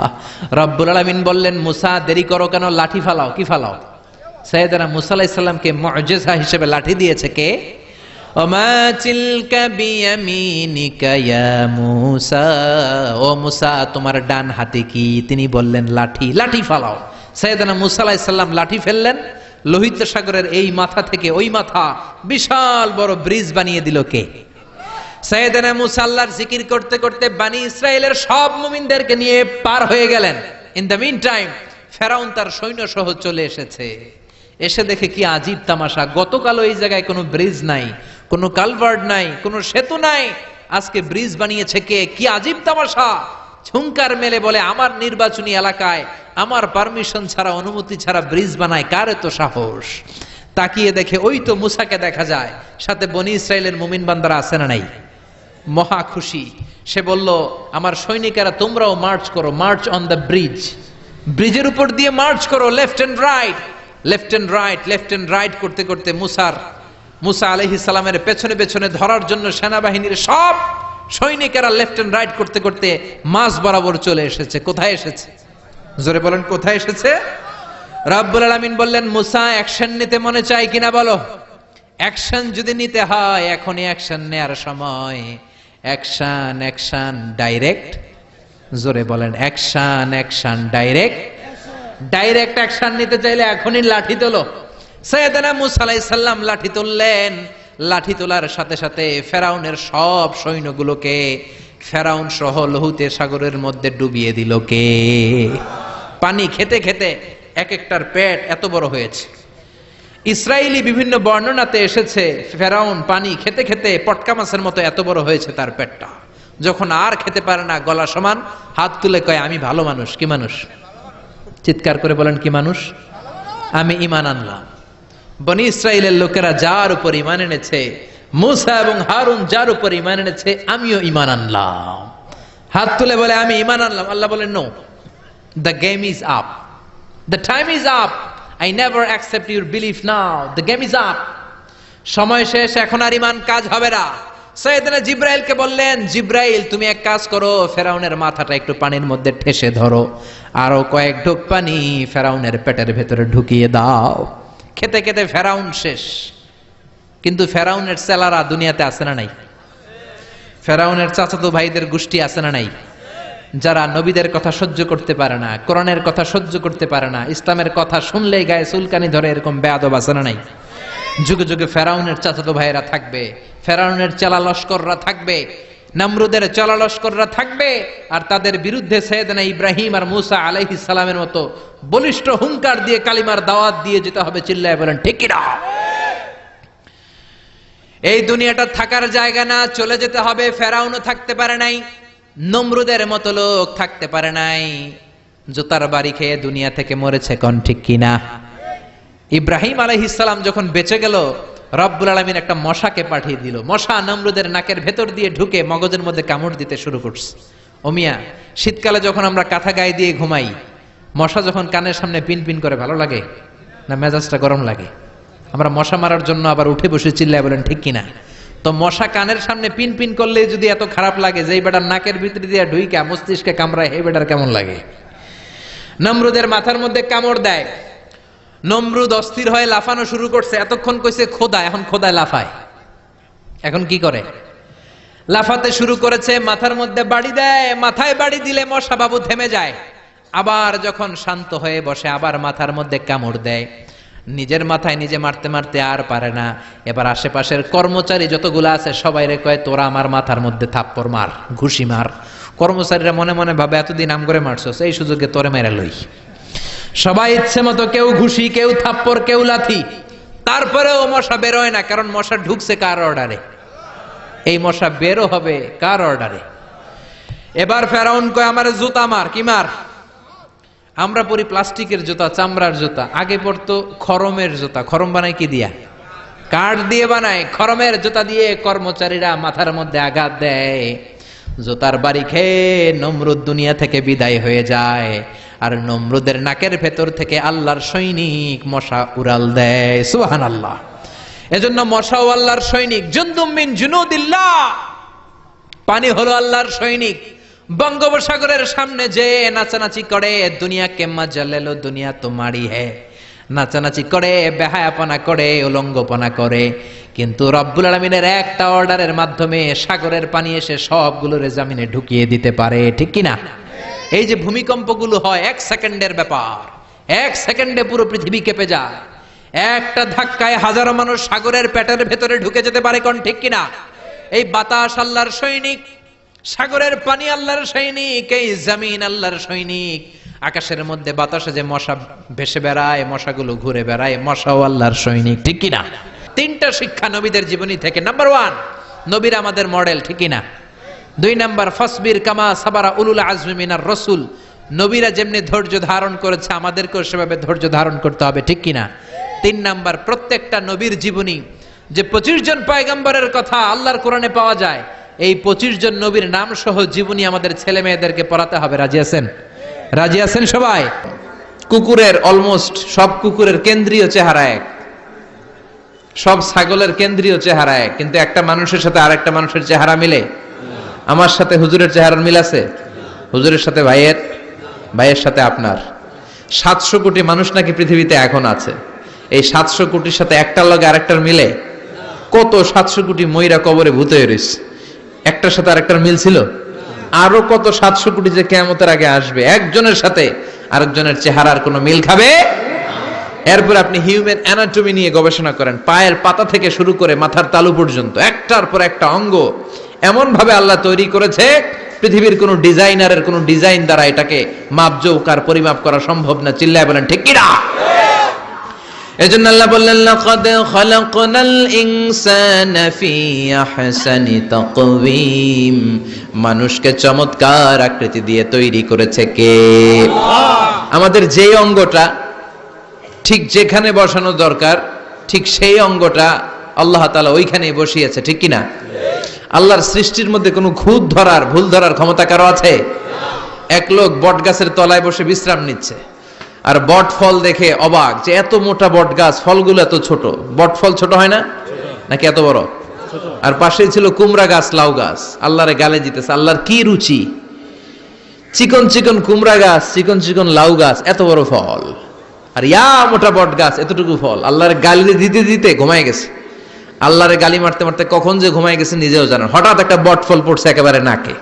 রব্বুল আলামিন বললেন, মুসা দেরি করো কেন, লাঠি ফালাও। কি ফালাও? সাইয়েদনা মুসা আলাইহিস সালামকে মুআজিজা হিসেবে লাঠি দিয়েছে কে? ওমা তিলকা বিয়ামিনিকা ইয়া মুসা, ও মুসা তোমার ডান হাতে কি? তিনি বললেন লাঠি। লাঠি ফালাও। সাইয়েদনা মুসা আলাইহিস সালাম লাঠি ফেললেন। লোহিত সাগরের এই মাথা থেকে ওই মাথা বিশাল বড় ব্রিজ বানিয়ে দিল কে? সাইয়েদনা মুসা আল্লাহর জিকির করতে করতে বনি ইসরাইলের সব মুমিনদেরকে নিয়ে পার হয়ে গেলেন। ইন দ্য মিন টাইম ফেরাউন তার সৈন্য সহ চলে এসেছে। এসে দেখে কি আজীব তামাশা, গতকালও এই জায়গায় কোনো ব্রিজ নাই, কোনো কালভার্ট নাই, কোনো সেতু নাই, আজকে ব্রিজ বানিয়েছে কে? কি আজীব তামাশা। হুঙ্কার মেলে বলে, আমার নির্বাচনী এলাকায় আমার পারমিশন ছাড়া, অনুমতি ছাড়া ব্রিজ বানায় কার এত সাহস? তাকিয়ে দেখে ওই তো মুসাকে দেখা যায়, সাথে বনি ইসরাইলের মুমিন বান্দারা আছে না নাই? মহা খুশি। সে বলল, আমার সৈনিকেরা তোমরাও মার্চ করো, মার্চ অন দ্য ব্রিজ। ব্রিজের উপর দিয়ে মার্চ করো, left and right, left and right, left and right করতে করতে মুসা আলাইহিস সালামের পেছনে পেছনে ধরার জন্য সেনাবাহিনীর সব সৈনিকেরা লেফট এন্ড রাইট করতে করতে মাঝ বরাবর চলে এসেছে। কোথায় এসেছে? জোরে বলেন, কোথায় এসেছে? রব্বুল আলামিন বললেন, মুসা অ্যাকশন নিতে মনে চায় কিনা বলো? অ্যাকশন যদি নিতে হয় এখনই অ্যাকশন নেয়ার সময়। Action, action direct. জোরে বলেন, action, action direct. Direct action নিতে চাইলে এখনই লাঠি তোলো। সাইয়েদনা মুসা আলাইহিস সালাম লাঠি তুললেন। লাঠি তোলার সাথে সাথে ফেরাউনের সব সৈন্যগুলোকে ফেরাউন সহ লোহিত সাগরের মধ্যে ডুবিয়ে দিল কে? পানি খেতে খেতে এক একটার পেট এত বড় হয়েছে। ইসরায়েলি বিভিন্ন বর্ণনাতে এসেছে ফেরাউন পানি খেতে খেতে পটকা মাছের মতো এত বড় হয়েছে তার পেটটা। যখন আর খেতে পারে না, গলা সমান, হাত তুলে কয়, আমি ভালো মানুষ। কি মানুষ? চিৎকার করে বলেন, কি মানুষ? আমি ঈমান আনলাম। বনি ইসরাইলের লোকেরা যার উপর ঈমান এনেছে, মুসা এবং হারুন যার উপর ঈমান এনেছে, আমিও ঈমান আনলাম। হাত তুলে বলে, আমি ঈমান আনলাম। আল্লাহ বলেন, no, the game is up, the time is up, I never accept your belief now. The game is up. সময় শেষ, এখন আর ঈমান কাজ হবে না। সাইয়েদনা জিবরাইলকে বললেন, জিবরাইল তুমি এক কাজ করো, ফেরাউনের মাথাটা একটু পানির মধ্যে ঠেসে ধরো, আরো কয়েক ঢোক পানি ফেরাউনের পেটের ভেতরে ঢুকিয়ে দাও। খেতে খেতে ফেরাউন শেষ। কিন্তু ফেরাউনের চেলারা দুনিয়াতে আছে না নাই? ফেরাউনের চাচাতো ভাইদের গোষ্ঠী আছে না নাই? যারা নবীদের কথা সহ্য করতে পারে না, কোরআনের কথা সহ্য করতে পারে না, ইসলামের কথা শুনলেই গায়ে চুলকানি ধরে, এরকম বেয়াদব আছে না নাই? যুগে যুগে ফেরাউনের চাচাতো ভাইয়েরা থাকবে, ফেরাউনের চেলা লস্কররা থাকবে, নমরুদের চেলা লস্কররা থাকবে, আর তাদের বিরুদ্ধে সাইয়েদনা ইব্রাহিম আর মুসা আলাইহিস সালামের মতো বলিষ্ঠ হুঙ্কার দিয়ে কালিমার দাওয়াত দিয়ে যেতে হবে। চিল্লায় বলেন, ঠিক কি না? এই দুনিয়াটা থাকার জায়গা না, চলে যেতে হবে। ফেরাউনও থাকতে পারে নাই, নমরুদের মতো লোক থাকতে পারে নাই, জুতার বাড়ি খেয়ে দুনিয়া থেকে মরেছে। কোন ঠিক কিনা? ইব্রাহিম আলাইহিস সালাম যখন বেঁচে গেল, রব্বুল আলামিন একটা মশাকে পাঠিয়ে দিল। মশা নমরুদের নাকের ভেতর দিয়ে ঢুকে মগজের মধ্যে কামড় দিতে শুরু করছে। ও মিয়া, শীতকালে যখন আমরা কাঁথা গায়ে দিয়ে ঘুমাই, মশা যখন কানের সামনে পিন পিন করে, ভালো লাগে না? মেজাজটা গরম লাগে। আমরা মশা মারার জন্য আবার উঠে বসে চিল্লায় বলেন, ঠিক কিনা? তো মশা কানের সামনে পিন পিন করলে যদি এত খারাপ লাগে, যে এই বেটার নাকের ভিতরে দিয়ে ঢুইকা মস্তিষ্কে কামড়ায়, এই বেটার কেমন লাগে? নমরুদের মাথার মধ্যে কামড় দেয়। নমরুদ অস্থির হয়ে লাফানো শুরু করছে। এতক্ষণ কইছে খোদা, এখন খোদায় লাফায়। এখন কি করে? লাফাতে শুরু করেছে, মাথার মধ্যে বাড়ি দেয়। মাথায় বাড়ি দিলে মশা বাবু থেমে যায়। আবার যখন শান্ত হয়ে বসে, আবার মাথার মধ্যে কামড় দেয়। নিজের মাথায় নিজে মারতে মারতে আর পারে না। এবার আশেপাশের কর্মচারী যতগুলো আছে সবাই রে কয়, তোরা আমার মাথার মধ্যে থাপ্পড় মার, ঘুষি মার। কর্মচারীরা মনে মনে ভাবে, এতদিন আম করে মারছস, এই সুযোগে তোরে মেরে লই। সবাই ইচ্ছে মতো, কেউ ঘুষি, কেউ থাপ্পড়, কেউ লাথি। তারপরেও মশা বেরোয় না, কারণ মশা ঢুকছে কার অর্ডারে? এই মশা বেরো হবে কার অর্ডারে? এবার ফেরাউন কয়, আমার জুতা মার। কি মার? আমরা পরি প্লাস্টিকের জুতা, চামড়ার জুতা। আগে পড়তো খরমের জুতা। খরম বানাই কি দিয়া? কাঠ দিয়ে বানায়, খরমের জুতা দিয়ে কর্মচারীরা মাথার মধ্যে আঘাত দেয়। জুতার বাড়ি খেয়ে নমরুদ দুনিয়া থেকে বিদায় হয়ে যায়, আর নমরুদের নাকের ভেতর থেকে আল্লাহর সৈনিক মশা উড়াল দেয়। সুবহানাল্লাহ। এজন্য মশাও আল্লাহর সৈনিক। জুনদুম মিন জুনুদিল্লাহ, পানি হলো আল্লাহর সৈনিক। বঙ্গোপসাগরের সামনে যে নাচানাচি করে, দুনিয়া কে মজা লে লো দুনিয়া তোমারি হ্যায়, নাচানাচি করে, বেহায়াপনা করে, উলঙ্গপনা করে, কিন্তু রব্বুল আলামিনের একটা অর্ডারের মাধ্যমে সাগরের পানি এসে সবগুলোরে জামিনে ঢুকিয়ে দিতে পারে, ঠিক কিনা? এই যে ভূমিকম্পগুলো হয় 1 সেকেন্ডের ব্যাপার, 1 সেকেন্ডে পুরো পৃথিবী কেঁপে যায়। একটা ধাক্কায় হাজারো মানুষ সাগরের পেটের ভেতরে ঢুকে যেতে পারে, কোন ঠিক কিনা? এই বাতাস আল্লাহর সৈনিক, সাগরের পানি আল্লাহর সৈনিক, এই জমিন আল্লাহর সৈনিক। আকাশের মধ্যে বাতাসে যে মশা ভেসে বেড়ায়, মশাগুলো ঘুরে বেড়ায়, মশাও আল্লাহর সৈনিক, ঠিক কিনা? 3টা শিক্ষা নবীদের জীবনী থেকে। নাম্বার 1, নবীর আমাদের মডেল, ঠিক কিনা? 2 নাম্বার, ফাসবির কামা সাবারা উলুল আজমি মিনার রাসূল, নবীরা যেমনি ধৈর্য ধারণ করেছে আমাদেরকেও সেভাবে ধৈর্য ধারণ করতে হবে, ঠিক কিনা? 3 নাম্বার, প্রত্যেকটা নবীর জীবনী, যে 25 জন পয়গম্বরের কথা আল্লাহর কোরআনে পাওয়া যায়, এই 25 জন নবীর নাম সহ জীবনী আমাদের ছেলে মেয়েদেরকে পড়াতে হবে। রাজি আছেন? রাজি আছেন সবাই? কুকুরের অলমোস্ট সব কুকুরের কেন্দ্রীয় চেহারা এক, সব ছাগলের কেন্দ্রীয় চেহারা এক, কিন্তু একটা মানুষের সাথে আরেকটা মানুষের চেহারা মিলে? আমার সাথে হুজুরের চেহারার মিল আছে? হুজুরের সাথে ভাইয়ের, ভাইয়ের সাথে আপনার। 700 কোটি মানুষ নাকি পৃথিবীতে এখন আছে, এই 700 কোটির সাথে একটার লগে আরেকটার মিলে? কত 700 কোটি ময়রা কবরে ভূত হয়ে রয়েছে, একটার সাথে আরেকটার মিল ছিল? আরো কত 700 কোটি যে কিয়ামতের আগে আসবে, একজনের সাথে আরেকজনের চেহারার কোনো মিল খাবে? এরপর আপনি হিউম্যান অ্যানাটমি নিয়ে গবেষণা করেন, পায়ের পাতা থেকে শুরু করে মাথার তালু পর্যন্ত একটার পর একটা অঙ্গ এমন ভাবে আল্লাহ তৈরি করেছে, পৃথিবীর কোন ডিজাইনারের কোন ডিজাইন দ্বারা এটাকে মাপজোক আর পরিমাপ করা সম্ভব না। চিল্লায় বলেন ঠিক কিনা? এজন্য আল্লাহ বললেন, লাকাদ খালাকনাল ইনসানা ফি আহসানি তাকওয়িম, মানুষকে চমৎকার আকৃতি দিয়ে তৈরি করেছে কে? আমাদের যেই অঙ্গটা ঠিক যেখানে বসানো দরকার, ঠিক সেই অঙ্গটা আল্লাহ তাআলা ওইখানেই বসিয়েছে, ঠিক কিনা? আল্লাহর সৃষ্টির মধ্যে কোনো খুঁত ধরার, ভুল ধরার ক্ষমতা কারো আছে? এক লোক বট গাছের তলায় বসে বিশ্রাম নিচ্ছে, আর বট ফল দেখে অবাক যে এত মোটা বট গাছ, ফলগুলো এত ছোট। বট ফল ছোট হয় না নাকি এত বড়? আর পাশেই ছিল কুমড়া গাছ, লাউ গাছ। আল্লাহরে গালে দিতেছে, আল্লাহর কি রুচি! চিকন চিকন কুমড়া গাছ, চিকন চিকন লাউ গাছ, এত বড় ফল, আর ইয়া মোটা বট গাছ, এতটুকু ফল। আল্লাহরে গালি দিতে দিতে ঘুমায় গেছে। আল্লাহরে গালি মারতে মারতে কখন যে ঘুমায় গেছে নিজেও জানেন। হঠাৎ একটা বট ফল পড়ছে একেবারে নাকে,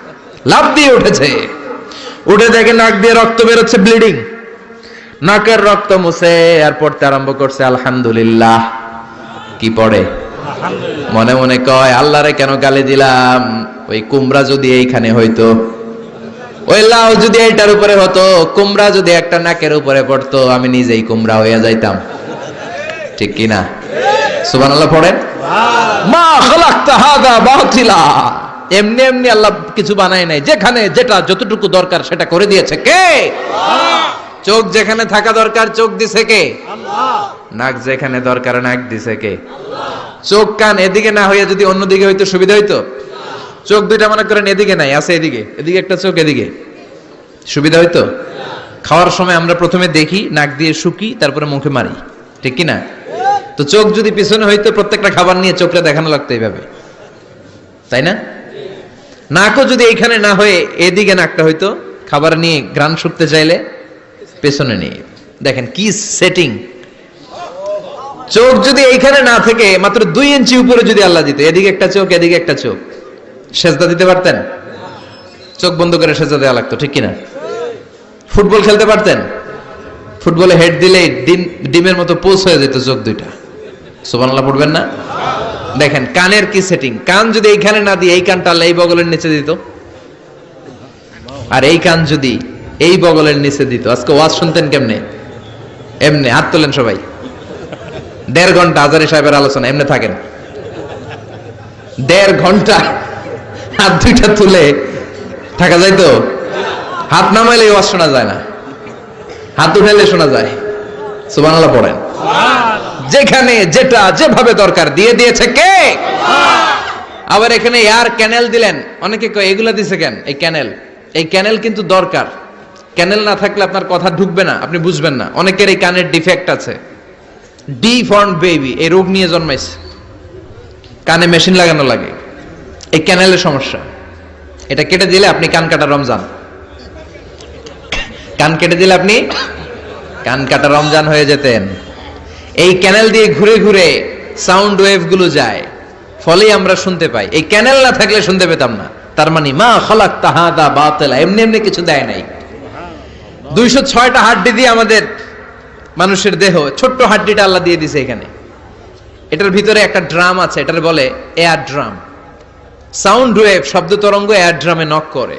লাফ দিয়ে উঠেছে, উঠে দেখে নাক দিয়ে রক্ত বেরোচ্ছে, ব্লিডিং। নাকের রক্ত মুছে আর পড়তে আরম্ভ করছে আলহামদুলিল্লাহ। কি পড়ে? মনে মনে কয়, আল্লাহরে কেন গালি দিলাম? ওই কুমড়া যদি এইখানে হইতো, ওই লাউ যদি এইটার উপরে হতো, কুমড়া যদি একটা নাকের উপরে পড়তো, আমি নিজেই কুমড়া হইয়া যাইতাম, ঠিক কিনা? সুবহানাল্লাহ পড়েন। মা খালাকতা হাযা বাতিলা, এমনি এমনি আল্লাহ কিছু বানায় নাই, যেখানে যেটা যতটুকু দরকার সেটা করে দিয়েছে কে? আল্লাহ। চোখ যেখানে থাকা দরকার চোখ দিছে কে? আল্লাহ। নাক যেখানে দরকার নাক দিছে কে? আল্লাহ। চোখ কান এদিকে না হইয়া যদি অন্যদিকে হইতো সুবিধা হইতো? চোখ দুইটা মনে করেন এদিকে নাই, আছে এদিকে, এদিকে একটা চোখ, এদিকে, সুবিধা হইতো? খাওয়ার সময় আমরা প্রথমে দেখি, নাক দিয়ে শুকি, তারপরে মুখে মারি, ঠিক কিনা? তো চোখ যদি পিছনে হইতো, প্রত্যেকটা খাবার নিয়ে চোখটা দেখানো লাগতো এইভাবে, তাই না? নাকও যদি এইখানে না হয়ে এদিকে নাকটা হইতো, খাবার নিয়ে ঘ্রাণ শুকতে চাইলে পেছনে নিয়ে। দেখেন কি সেটিং! চোখ যদি এইখানে না থেকে মাত্র 2 ইঞ্চি উপরে যদি আল্লাহ দিত, এদিকে একটা চোখ এদিকে একটা চোখ, সেজদা দিতে পারতেন? চোখ বন্ধ করে সেজদা দেওয়া লাগতো, ঠিক কিনা? ফুটবল খেলতে পারতেন? ফুটবলে হেড দিলেই ডিমের মতো পোষ হয়ে যেত চোখ দুইটা। সুবহানাল্লাহ পড়বেন না? দেখেন কানের কি সেটিং! কান যদি এইখানে না দিয়ে এই কানটা আল্লাহ এই বগলের নিচে দিত, আর এই কান যদি এই বগলের নিচে দিত, আজকে ওয়াজ শুনতেন কেমনে? এমনে। হাত তোলেন সবাই। 1.5 ঘন্টা আজারি সাহেবের আলোচনা, এমনে থাকেন 1.5 ঘন্টা, হাত দুইটা তুলে থাকা যায় তো? হাত নামাইলে ওয়াজ শোনা যায় না, হাত উঠাইলে শোনা যায়। সুবহানাল্লাহ পড়েন। যেখানে যেটা যেভাবে দরকার দিয়ে দিয়েছে কে? আবার এখানে এয়ার ক্যানেল দিলেন, অনেকে কয় এগুলা দিছে কেন? এই ক্যানেল কিন্তু দরকার। ক্যানেল না থাকলে আপনার কথা ঢুকবে না, আপনি বুঝবেন না। অনেকের এই কানের ডিফেক্ট আছে, ডিফর্ম বেবি, এই রোগ নিয়ে জন্মাইছে, কানে মেশিন লাগানো লাগে, এই ক্যানেলের সমস্যা। এটা কেটে দিলে আপনি কান কাটা রমজান, কান কেটে দিলে আপনি কান কাটা রমজান হয়ে যেতেন। এই ক্যানেল দিয়ে ঘুরে ঘুরে সাউন্ড ওয়েভ গুলো যায়, ফলে আমরা শুনতে পাই। এই ক্যানেল না থাকলে শুনতে পেতাম না। তার মানে মা খালাকতা হাদা বাতিলা, এমনি এমনি কিছু দেয় নাই। 206টা হাড্ডি দিয়ে আমাদের মানুষের দেহ, ছোট্ট হাড্ডিটা আল্লাহ দিয়ে দিছে এখানে। এটার ভিতরে একটা ড্রাম আছে, এটার বলে এয়ার ড্রাম। সাউন্ড ওয়েভ, শব্দ তরঙ্গ এয়ার ড্রামে নক করে,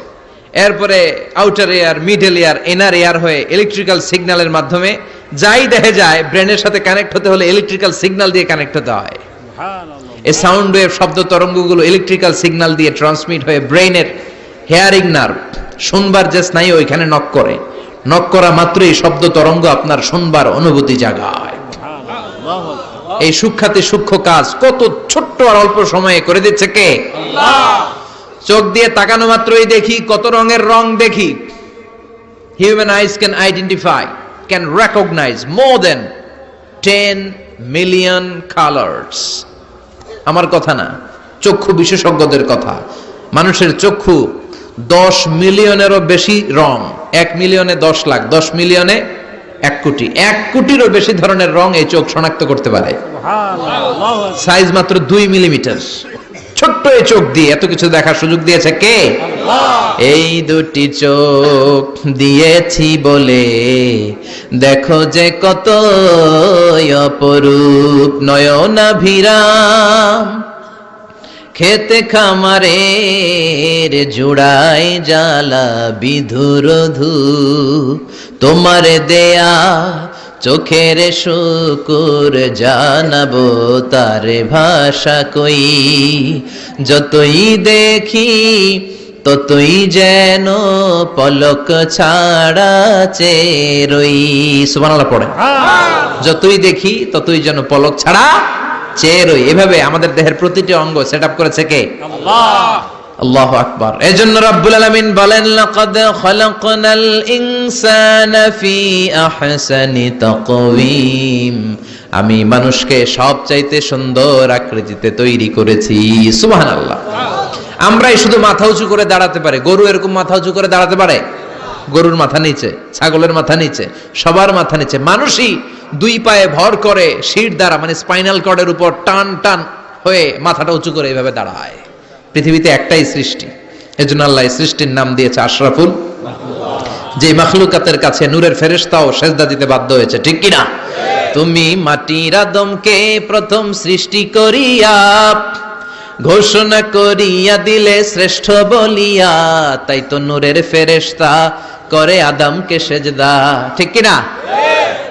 এরপরে outer air, middle air, inner air হয়ে ইলেকট্রিক্যাল সিগন্যালের মাধ্যমে যাই দেখে যায়, ব্রেনের সাথে কানেক্ট হতে হলে ইলেকট্রিক্যাল সিগন্যাল দিয়ে কানেক্ট হতে হয়। এই সাউন্ড ওয়েভ, শব্দ তরঙ্গগুলো ইলেকট্রিক্যাল সিগন্যাল দিয়ে ট্রান্সমিট হয়ে ব্রেনের হেয়ারিং নার্ভ, শুনবার যে স্নায়ু, ওইখানে নক করে। নক করা মাত্রই শব্দ তরঙ্গ আপনার শুনবার অনুভূতি জাগায়। এই সূক্ষ্মাতি সূক্ষ্ম কাজ কত ছোট্ট আর অল্প সময়ে করে দিচ্ছে কে? চোখ দিয়ে তাকানো মাত্রই দেখি কত রঙের রং দেখি। Human eyes can identify, can recognise more than 10 million colours. আমার কথা না, চক্ষু বিশেষজ্ঞদের কথা। মানুষের চক্ষু 10 মিলিয়নেরও বেশি রং, 1 মিলিয়নে 10 লাখ, 10 মিলিয়নে 1 কোটি, 1 কোটিরও বেশি ধরনের রং এই চোখ শনাক্ত করতে পারে। সাইজ মাত্র 2 মিলিমিটার। ছোট্ট এই চোখ দিয়ে এত কিছু দেখার সুযোগ দিয়েছে কে? এই দুটি চোখ দিয়েছি বলে দেখো যে কত অপরূপ নয়নাভিরাম, খেতে খামারের জোড়ায় জ্বালা বিধুর ধু, তোমার দেয়া চোখের শুকুর জানাবো তার ভাষা কই, যতই দেখি ততই যেন পলক ছাড়া চেরই। সুবহানাল্লাহ পড়ে। যতই দেখি ততই যেন পলক ছাড়া চেরই। এভাবে আমাদের দেহের প্রতিটি অঙ্গ সেটআপ করেছে কে? আল্লাহ। আল্লাহু আকবার। এজন্য রব্বুল আলামিন বলেন, লাকাদ খালাকনাল ইনসানা ফি আহসানি তাকওয়িম, আমি মানুষকে সবচাইতে সুন্দর আকৃতিতে তৈরি করেছি। সুবহানাল্লাহ। আমরাই শুধু মাথা উঁচু করে দাঁড়াতে পারি, গরু এরকম মাথা উঁচু করে দাঁড়াতে পারে? গরুর মাথা নিচে, ছাগলের মাথা নিচে, সবার মাথা নিচে। মানুষই 2 পায়ে ভর করে শির দ্বারা, মানে স্পাইনাল কর্ডের উপর টান টান হয়ে মাথাটা উঁচু করে এইভাবে দাঁড়ায়। পৃথিবীতে একটাই সৃষ্টি, এজন্য আল্লাহ এই সৃষ্টির নাম দিয়েছে আশরাফুল, যে মাখলুকাতের কাছে নূরের ফেরেশতাও সেজদা দিতে বাধ্য হয়েছে। ঠিক কিনা? তুমি মাটির আদমকে প্রথম সৃষ্টি করিয়া ঘোষণা করিয়া দিলে শ্রেষ্ঠ বলিয়া, তাই তো নূরের ফেরেশতা করে আদমকে সেজদা। ঠিক কিনা?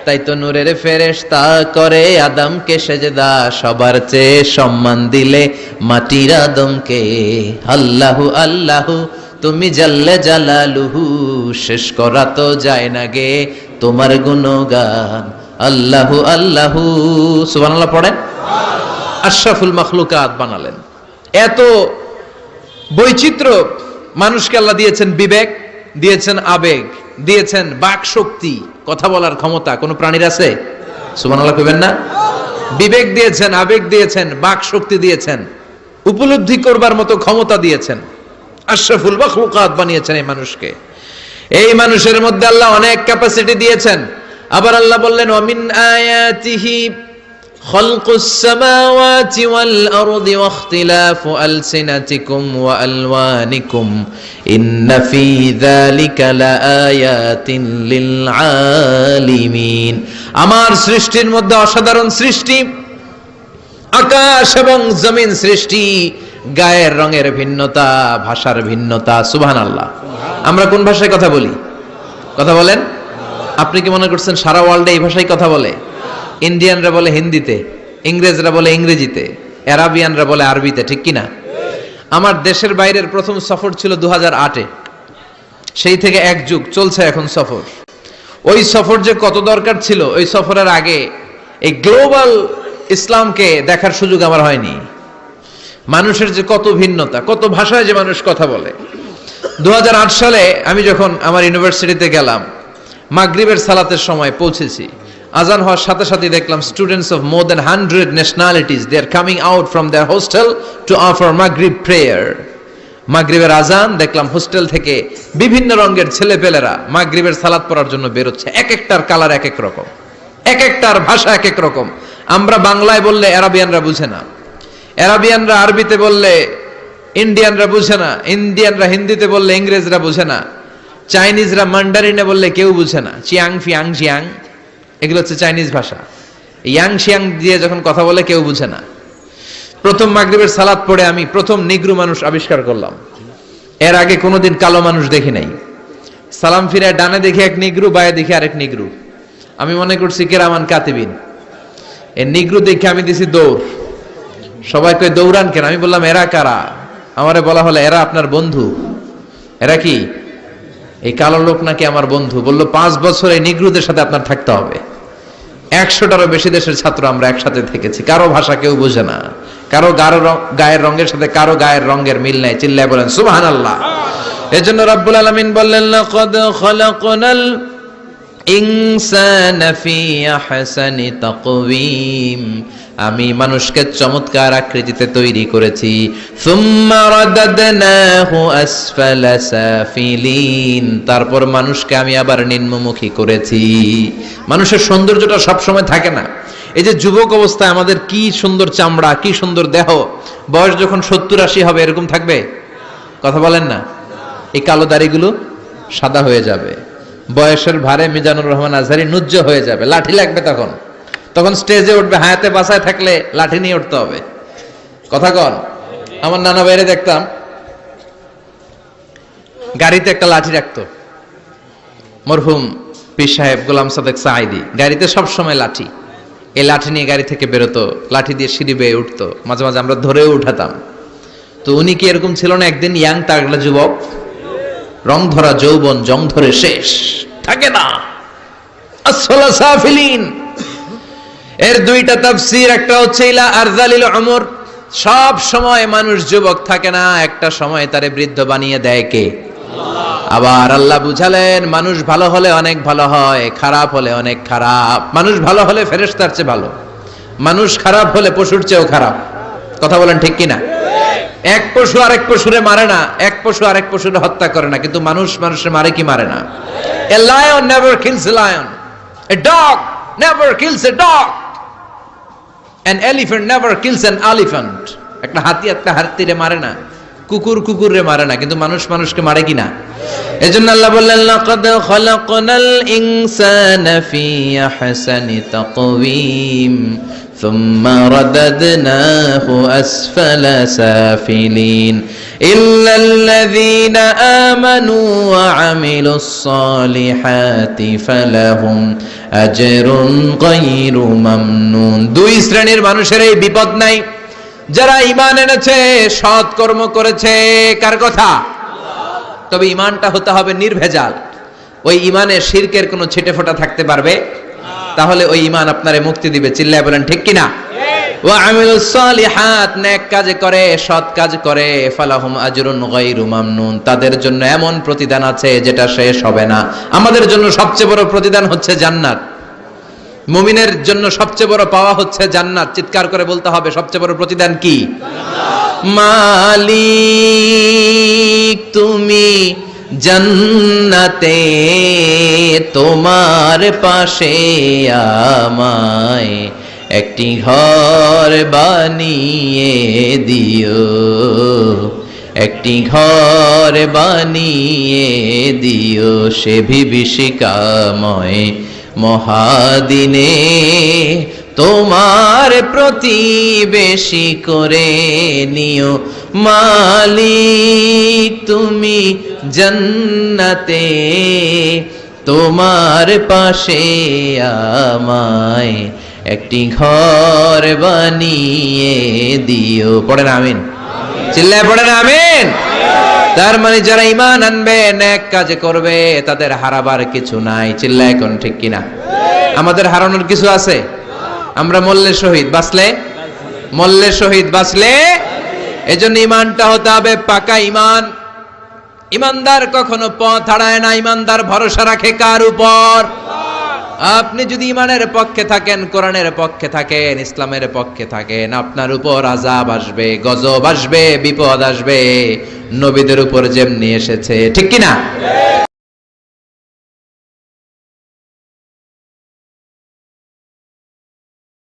তাই তো নূরের ফেরেশতা করে আদমকে সেজদা, সবার চেয়ে সম্মান দিলে মাটির আদমকে। আল্লাহু আল্লাহু তুমি জাল্লে জালালুহু, শেষ করা তো যায় না গে তোমার গুণগান। আল্লাহু আল্লাহু। সুবহানাল্লাহ পড়েন। আশরাফুল মাখলুকাত বানালেন। এত বৈচিত্র্য মানুষকে আল্লাহ দিয়েছেন, বিবেক দিয়েছেন, আবেগ দিয়েছেন, বাক শক্তি, কথা বলার ক্ষমতা। কোন প্রাণীর আছে? সুবহানাল্লাহ কইবেন না? বিবেক দিয়েছেন, আবেগ দিয়েছেন, বাক শক্তি দিয়েছেন, উপলব্ধি করবার মতো ক্ষমতা দিয়েছেন। আশরাফুল মাখলুকাত বানিয়েছেন এই মানুষকে। এই মানুষের মধ্যে আল্লাহ অনেক ক্যাপাসিটি দিয়েছেন। আবার আল্লাহ বললেন, ওয়ামিন আয়াতিহি খালকুস সামাওয়াতি ওয়াল আরদি ওয়াখতিলাফু আলসিনাতিকুম ওয়া আলওয়ানিকুম ইন্না ফি যালিকা লাআয়াতিন লিল আলিমিন। আমার সৃষ্টির মধ্যে অসাধারণ সৃষ্টি, আকাশ এবং জমিন সৃষ্টি, গায়ের রঙের ভিন্নতা, ভাষার ভিন্নতা। সুবহানাল্লাহ। আমরা কোন ভাষায় কথা বলি? কথা বলেন। আপনি কি মনে করছেন সারা ওয়ার্ল্ডে এই ভাষায় কথা বলে? ইন্ডিয়ানরা বলে হিন্দিতে, ইংরেজরা বলে ইংরেজিতে, আরাবিয়ানরা বলে আরবিতে। ঠিক কিনা? আমার দেশের বাইরের প্রথম সফর ছিল 2008-এ। সেই থেকে এক যুগ চলছে এখন সফর। ওই সফর যে কত দরকার ছিল, ওই সফরের আগে এই গ্লোবাল ইসলামকে দেখার সুযোগ আমার হয়নি। মানুষের যে কত ভিন্নতা, কত ভাষায় যে মানুষ কথা বলে। 2008 সালে আমি যখন আমার ইউনিভার্সিটিতে গেলাম, মাগরিবের সালাতের সময় পৌঁছেছি, আজান হওয়ার সাথে সাথে দেখলাম students of more than 100 nationalities they are coming out from their hostel to offer মাগরিব প্রেয়ার। মাগরিবের আজান দেখলাম হোস্টেল থেকে বিভিন্ন রঙের ছেলেপেলেরা মাগরিবের সালাত পড়ার জন্য বেরোচ্ছে। এক একটার কালার এক এক রকম, এক একটার ভাষা এক এক রকম। আমরা বাংলায় বললে আরাবিয়ানরা বুঝে না, আরাবিয়ানরা আরবিতে বললে ইন্ডিয়ানরা বুঝে না, ইন্ডিয়ানরা হিন্দিতে বললে ইংরেজরা বুঝে না, চাইনিজরা মান্ডারিনে বললে কেউ বুঝে না। চিয়াং ফিয়াং জিয়াং এগুলো হচ্ছে চাইনিজ ভাষা। ইয়াং শিয়াং দিয়ে যখন কথা বলে কেউ বুঝে না। প্রথম মাগরিবের সালাত পড়ে আমি প্রথম নিগ্রু মানুষ আবিষ্কার করলাম। এর আগে কোনোদিন কালো মানুষ দেখি নাই। সালাম ফিরে ডানে দেখি এক নিগ্রু, বায়ে দেখি আরেক নিগ্রু। আমি মনে করছি কেরামান কাতিবিন। এই নিগ্রু দেখে আমি দিছি দৌড়। সবাই কই দৌড়ান কেন? আমি বললাম এরা কারা? আমারে বলা হলো এরা আপনার বন্ধু। এরা কি? এই কালো লোক নাকি আমার বন্ধু। বললো 5 বছর এই নিগ্রুদের সাথে আপনার থাকতে হবে। 100টারও বেশি দেশের ছাত্র আমরা একসাথে থেকেছি, কারো ভাষা কেউ বোঝে না, কারো গায়ের রঙের সাথে কারো গায়ের রঙের মিল নাই। চিল্লায় বলেন সুবহানাল্লাহ। এজন্য রব্বুল আলামিন বললেন লাকাদ খালাকনাল ইনসানা ফি আহসানি তাকওয়িম, আমি মানুষকে চমৎকার আকৃতিতে তৈরি করেছি। সুম্মা রাদাদনাহু আসফালা সাফিলিন, তারপর মানুষকে আমি আবার নিম্নমুখী করেছি। মানুষের সৌন্দর্যটা সব সময় থাকে না। এই যে যুবক অবস্থায় আমাদের কি সুন্দর চামড়া, কি সুন্দর দেহ, বয়স যখন 70-80 হবে এরকম থাকবে? কথা বলেন না। এই কালো দাড়িগুলো সাদা হয়ে যাবে, বয়সের ভারে মিজানুর রহমান আজহারি নুজ্জ হয়ে যাবে, লাঠি লাগবে তখন স্টেজে উঠবে, হায়াতে বাসায় থাকলে লাঠি নিয়ে উঠতে হবে। কথা কন। আমার নানা বাইরে দেখতাম গাড়িতে একটা লাঠি রাখতো, মরহুম পীর সাহেব গোলাম সাদেক সাঈদী, গাড়িতে সব সময় লাঠি। এই লাঠি নিয়ে গাড়ি থেকে বেরোতো, লাঠি দিয়ে সিঁড়ি বেয়ে উঠতো, মাঝে মাঝে আমরা ধরেও উঠাতাম। তো উনি কি এরকম ছিল না? একদিন ইয়াং তাগড়া যুবক, রং ধরা যৌবন, জং ধরে শেষ থাকে না। আসফালা সাফিলিন এর দুইটা তাফসীর, একটা হচ্ছে ইলা আরযালিল উমর, সব সময় মানুষ যুবক থাকে না, একটা সময় তারে বৃদ্ধ বানিয়ে দেয় কে? আবার আল্লাহ বুঝালেন মানুষ ভালো হলে অনেক ভালো হয়, খারাপ হলে অনেক খারাপ। মানুষ ভালো হলে ফেরেশতার চেয়ে ভালো, মানুষ খারাপ হলে পশুর চেয়েও খারাপ। কথা বলেন ঠিক কিনা? এক পশু আরেক পশুরে মারে না, এক পশু আরেক পশুরে হত্যা করে না, কিন্তু মানুষ মানুষের মারে কি মারে না? A lion never kills a lion, a dog never kills a dog, an elephant never kills an elephant. একটা হাতি একটা হাতিরে মারে না, কুকুর কুকুরে মারে না, কিন্তু মানুষ মানুষকে মারে কিনা? এজন্য আল্লাহ বললেন লাকাদ খালাকনাল ইনসানা ফি আহসানি তাকওয়িম সুম্মা রাদাদনাহু আসফালা সাফিলিন ইল্লাল্লাযীনা আমানু ওয়া আমিলুস সালিহাতি ফালাহুম আজরুন গায়রু মামনুন। দুই শ্রেণীর মানুষের এই বিপদ নাই, যারা ঈমান এনেছে, সৎ কর্ম করেছে। কার কথা? তবে ঈমানটা হতে হবে নির্ভেজাল। ওই ঈমানে শিরকের কোনো ছিটেফোঁটা থাকতে পারবে? তাহলে ওই ঈমান আপনারে মুক্তি দিবে। চিল্লায় বলেন ঠিক কিনা? ওয়া আমিলুস সালিহাত, নেক কাজ করে, সৎ কাজ করে, ফালাহুম আজরুন গায়রু মামনুন, তাদের জন্য এমন প্রতিদান আছে যেটা শেষ হবে না। আমাদের জন্য সবচেয়ে বড় প্রতিদান হচ্ছে জান্নাত। মুমিনের জন্য সবচেয়ে বড় পাওয়া হচ্ছে জান্নাত। চিৎকার করে বলতে হবে সবচেয়ে বড় প্রতিদান কি? মালিক তুমি জান্নাতে, তোমার পাশে আমায় একটি ঘর বানিয়ে দিও, একটি ঘর বানিয়ে দিও সে বিভীষিকাময় মহাদিনে, তোমার প্রতিবেশী করে নিও। মালিক তুমি জান্নাতে, তোমার পাশে আমায় একটি ঘর বানিয়ে দিও। পড়েন আমিন। চিল্লায় পড়েন আমিন। তার মানে যারা ঈমান আনবে, নেক কাজ করবে, তাদের হারাবার কিছু নাই। চিল্লায় কোন ঠিক কিনা? আমাদের হারানোর কিছু আছে? আমরা মল্লে শহীদ, বাঁচলে মল্লে শহীদ, বাঁচলে। এজন্য ইমানটা হতে হবে পাকা ইমান। ইমানদার কখনো পথ হারায় না, ইমানদার ভরসা রাখে কার উপর? আপনি যদি ইমানের পক্ষে থাকেন, কোরআনের পক্ষে থাকেন, ইসলামের পক্ষে থাকেন, আপনার উপর আযাব আসবে, গজব আসবে, বিপদ আসবে, নবীদের উপর যেমনি এসেছে, ঠিক কি না?